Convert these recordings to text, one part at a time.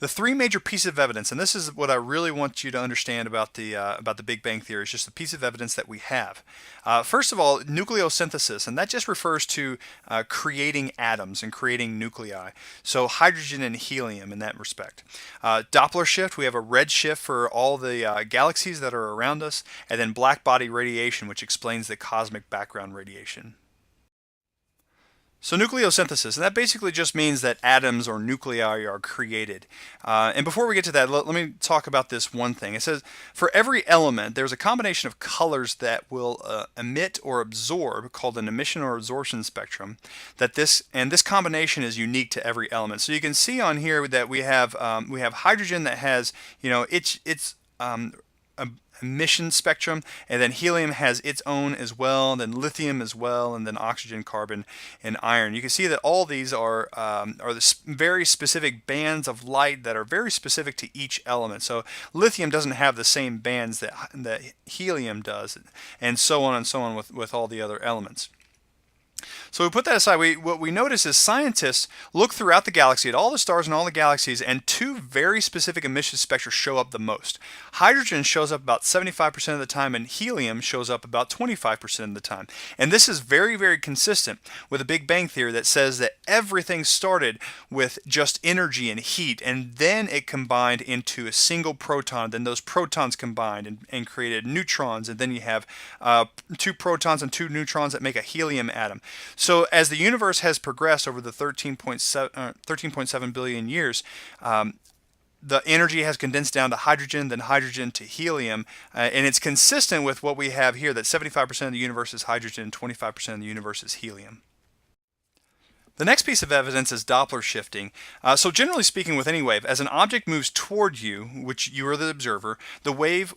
The three major pieces of evidence, and this is what I really want you to understand about the Big Bang Theory, is just the piece of evidence that we have. First of all, nucleosynthesis, and that just refers to creating atoms and creating nuclei. So hydrogen and helium in that respect. Doppler shift, we have a red shift for all the galaxies that are around us, and then blackbody radiation, which explains the cosmic background radiation. So nucleosynthesis, and that basically just means that atoms or nuclei are created. And before we get to that, let me talk about this one thing. It says, for every element, there's a combination of colors that will emit or absorb, called an emission or absorption spectrum, this combination is unique to every element. So you can see on here that we have hydrogen that has, its emission spectrum, and then helium has its own as well, and then lithium as well, and then oxygen, carbon, and iron. You can see that all these are the very specific bands of light that are very specific to each element. So lithium doesn't have the same bands that helium does, and so on with all the other elements. So we put that aside. What we notice is scientists look throughout the galaxy at all the stars and all the galaxies, and two very specific emission spectra show up the most. Hydrogen shows up about 75% of the time, and helium shows up about 25% of the time. And this is very, very consistent with the Big Bang Theory that says that everything started with just energy and heat, and then it combined into a single proton. Then those protons combined and created neutrons, and then you have two protons and two neutrons that make a helium atom. So as the universe has progressed over the 13.7 billion years, the energy has condensed down to hydrogen, then hydrogen to helium, and it's consistent with what we have here, that 75% of the universe is hydrogen and 25% of the universe is helium. The next piece of evidence is Doppler shifting. So generally speaking, with any wave, as an object moves toward you, which you are the observer, the wave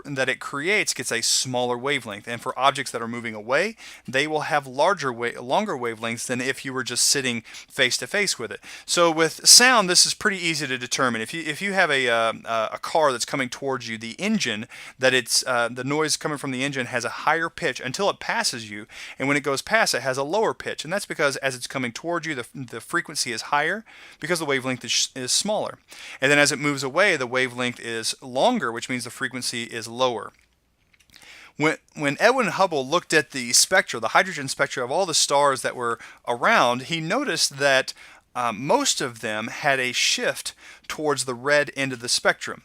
that it creates gets a smaller wavelength. And for objects that are moving away, they will have longer wavelengths than if you were just sitting face to face with it. So with sound, this is pretty easy to determine. If you have a car that's coming towards you, the engine the noise coming from the engine has a higher pitch until it passes you, and when it goes past, it has a lower pitch, and that's because as it's coming towards you, the frequency is higher because the wavelength is smaller. And then as it moves away, the wavelength is longer, which means the frequency is lower. When Edwin Hubble looked at the spectra, the hydrogen spectra of all the stars that were around, he noticed that most of them had a shift towards the red end of the spectrum.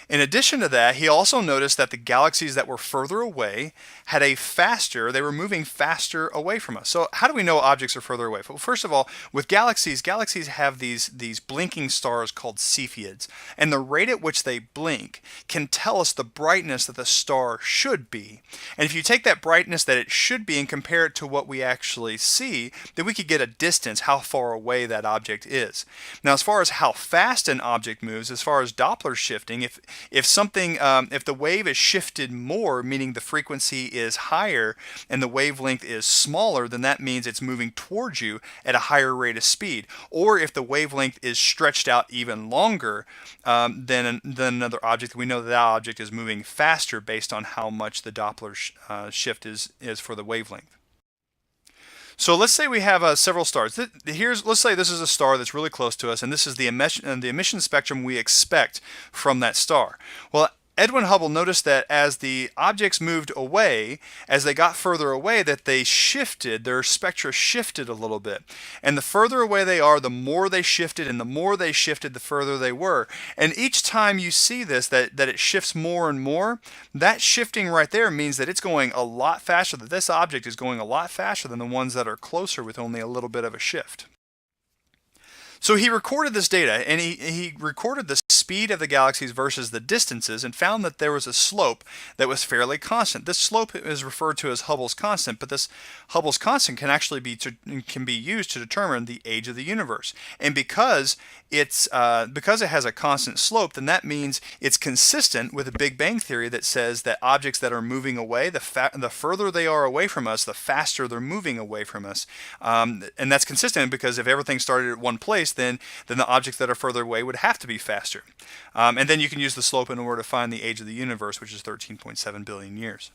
In addition to that, he also noticed that the galaxies that were further away had they were moving faster away from us. So how do we know objects are further away? Well, first of all, with galaxies have these blinking stars called Cepheids, and the rate at which they blink can tell us the brightness that the star should be. And if you take that brightness that it should be and compare it to what we actually see, then we could get a distance, how far away that object is. Now, as far as how fast an object moves, as far as Doppler shifting, if the wave is shifted more, meaning the frequency is higher and the wavelength is smaller, then that means it's moving towards you at a higher rate of speed. Or if the wavelength is stretched out even longer than another object, we know that object is moving faster based on how much the Doppler shift is for the wavelength. So let's say we have several stars. Let's say this is a star that's really close to us, and this is the emission spectrum we expect from that star. Well, Edwin Hubble noticed that as the objects moved away, as they got further away, that their spectra shifted a little bit. And the further away they are, the more they shifted, and the more they shifted, the further they were. And each time you see this, that it shifts more and more, that shifting right there means that it's going a lot faster, that this object is going a lot faster than the ones that are closer with only a little bit of a shift. So he recorded this data, and he recorded the speed of the galaxies versus the distances, and found that there was a slope that was fairly constant. This slope is referred to as Hubble's constant, but this Hubble's constant can actually be used to determine the age of the universe. And because it has a constant slope, then that means it's consistent with the Big Bang Theory that says that objects that are moving away, the further they are away from us, the faster they're moving away from us. And that's consistent because if everything started at one place, then the objects that are further away would have to be faster. And then you can use the slope in order to find the age of the universe, which is 13.7 billion years.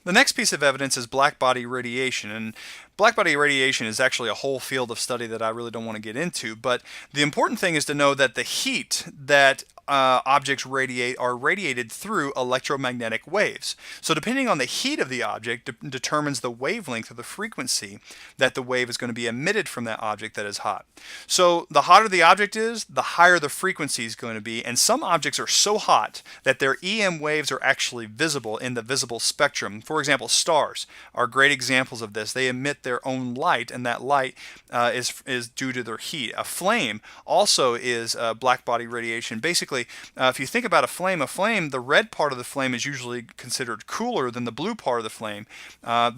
The next piece of evidence is blackbody radiation, and Blackbody radiation is actually a whole field of study that I really don't want to get into, but the important thing is to know that the heat that objects radiate are radiated through electromagnetic waves. So depending on the heat of the object determines the wavelength or the frequency that the wave is going to be emitted from that object that is hot. So the hotter the object is, the higher the frequency is going to be, and some objects are so hot that their EM waves are actually visible in the visible spectrum. For example, stars are great examples of this. They emit their own light, and that light is due to their heat. A flame also is blackbody radiation. Basically, if you think about a flame, the red part of the flame is usually considered cooler than the blue part of the flame.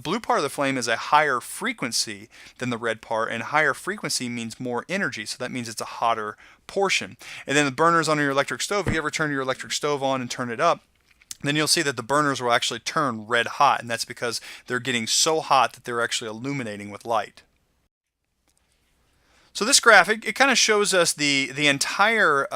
Blue part of the flame is a higher frequency than the red part, and higher frequency means more energy, so that means it's a hotter portion. And then the burners on your electric stove, if you ever turn your electric stove on and turn it up, then you'll see that the burners will actually turn red hot, and that's because they're getting so hot that they're actually illuminating with light. So this graphic, it kind of shows us the entire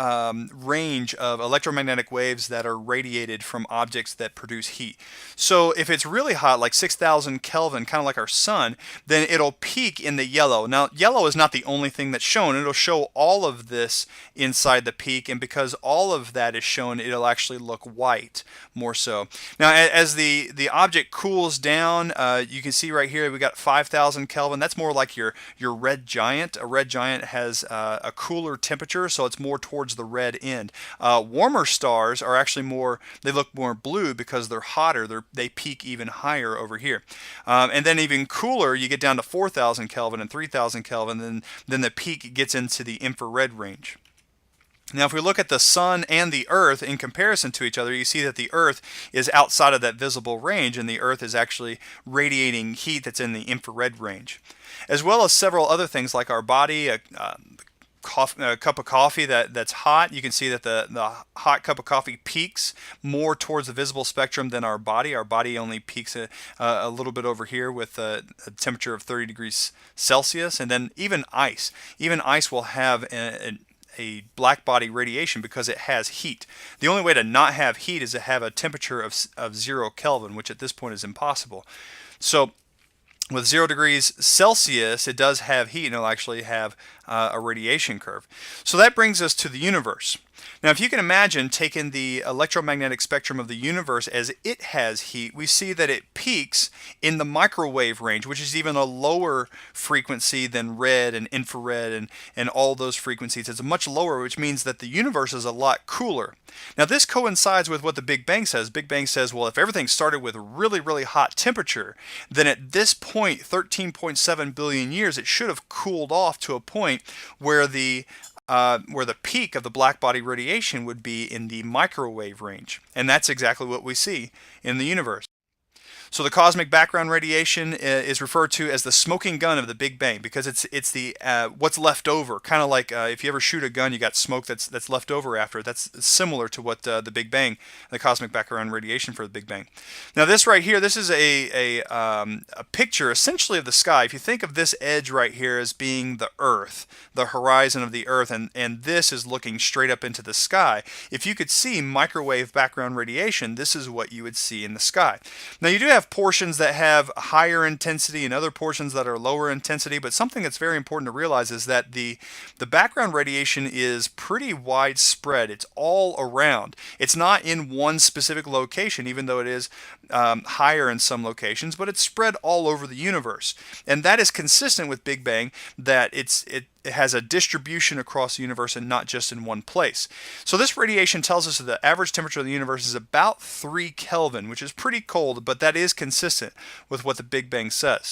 range of electromagnetic waves that are radiated from objects that produce heat. So if it's really hot, like 6,000 Kelvin, kind of like our sun, then it'll peak in the yellow. Now, yellow is not the only thing that's shown. It'll show all of this inside the peak, and because all of that is shown, it'll actually look white more so. Now, as the object cools down, you can see right here we got 5,000 Kelvin. That's more like your red giant. A red giant has a cooler temperature, so it's more towards the red end. Warmer stars are actually they look more blue because they're hotter. They peak even higher over here. And then even cooler, you get down to 4,000 Kelvin and 3,000 Kelvin, then the peak gets into the infrared range. Now, if we look at the sun and the earth in comparison to each other, you see that the earth is outside of that visible range, and the earth is actually radiating heat that's in the infrared range. As well as several other things like our body, a cup of coffee that's hot. You can see that the hot cup of coffee peaks more towards the visible spectrum than our body. Our body only peaks a little bit over here with a temperature of 30 degrees Celsius. And then even ice. Even ice will have a blackbody radiation because it has heat. The only way to not have heat is to have a temperature of 0 Kelvin, which at this point is impossible. So with 0 degrees Celsius, it does have heat, and it'll actually have a radiation curve. So that brings us to the universe. Now, if you can imagine taking the electromagnetic spectrum of the universe as it has heat, we see that it peaks in the microwave range, which is even a lower frequency than red and infrared and all those frequencies. It's much lower, which means that the universe is a lot cooler. Now, this coincides with what the Big Bang says. Big Bang says, well, if everything started with a really, really hot temperature, then at this point, 13.7 billion years, it should have cooled off to a point where the peak of the blackbody radiation would be in the microwave range. And that's exactly what we see in the universe. So the cosmic background radiation is referred to as the smoking gun of the Big Bang because it's the what's left over. Kind of like if you ever shoot a gun, you got smoke that's left over after. That's similar to what the Big Bang, the cosmic background radiation for the Big Bang. Now this right here, this is a picture essentially of the sky. If you think of this edge right here as being the Earth, the horizon of the Earth, and this is looking straight up into the sky. If you could see microwave background radiation, this is what you would see in the sky. Now you do have portions that have higher intensity and other portions that are lower intensity, but something that's very important to realize is that the background radiation is pretty widespread. It's all around. It's not in one specific location, even though it is higher in some locations, but it's spread all over the universe. And that is consistent with Big Bang, that it has a distribution across the universe and not just in one place. So this radiation tells us that the average temperature of the universe is about 3 Kelvin, which is pretty cold, but that is consistent with what the Big Bang says.